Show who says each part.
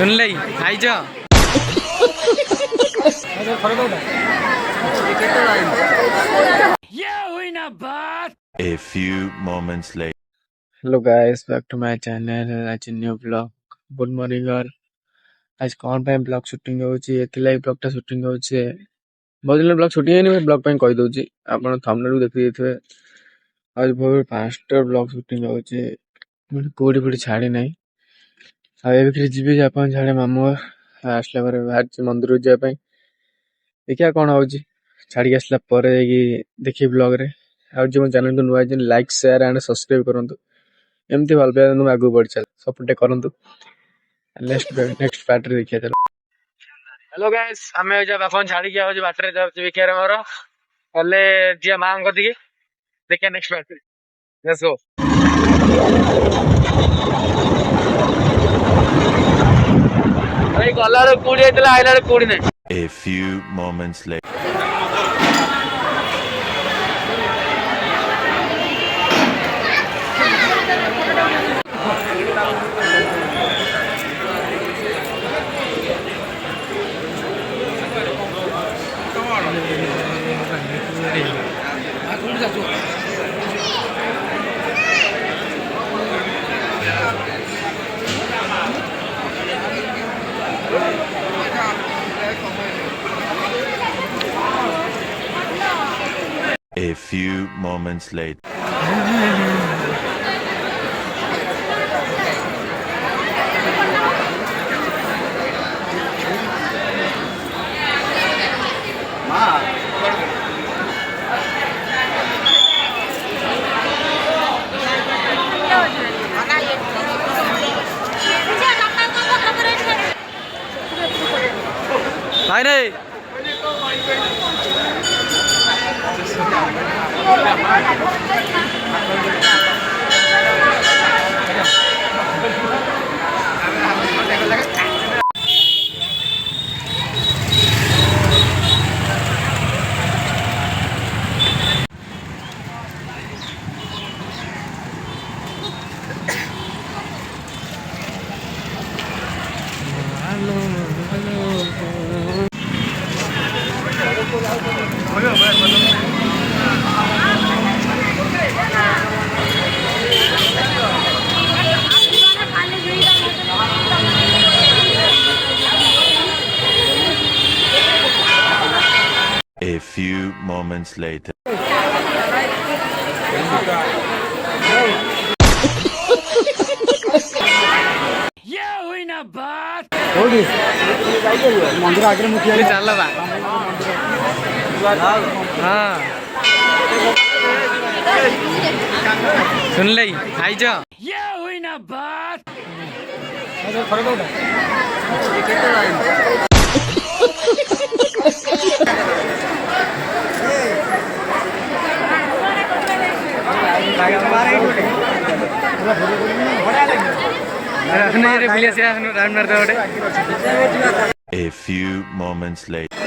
Speaker 1: सुनले eyes
Speaker 2: A few moments later.
Speaker 1: Hello guys, back to my channel. आज new blog. Good morning. और आज कौन पे ब्लॉग शूटिंग होची, एथिलाई ब्लॉग टा शूटिंग होची। बहुत दिन ब्लॉग शूटिंग है नहीं, ब्लॉग पे कहि दोची आपण थंबनेल देखि देथिबे। आज भोर 5टा ब्लॉग शूटिंग होची। मैं कोडी पडी छाड़ी नहीं। आ एबे कि जीबी जापान छाड़े मामू आसला बारे बाहर मंदिर जा पे। देखिया कौन होची, छाड़ी आसला पर देखि ब्लॉग रे। और जो चैनल को नुआ जन लाइक शेयर एंड सब्सक्राइब करंतु। एमती भल पाए तुम आगू बढ़ चल सपोर्ट करंतु। नेक्स्ट पार्ट रे देखिया चलो। हेलो गाइस, हमें जब अपन छाड़ी गया हो जो बाटरे जब विकेर मोर हले जिया मांग को दिए देखिया नेक्स्ट पार्ट। Let's go. भाई गला रे कुड़ी आइतला, आइला रे कुड़ी नहीं।
Speaker 2: A few moments later. A few moments later.
Speaker 1: भाई नहीं
Speaker 2: A few moments later.
Speaker 1: मंदिर आगे मुखिया चल बा। हाँ सुन ले eyes
Speaker 2: A few moments later.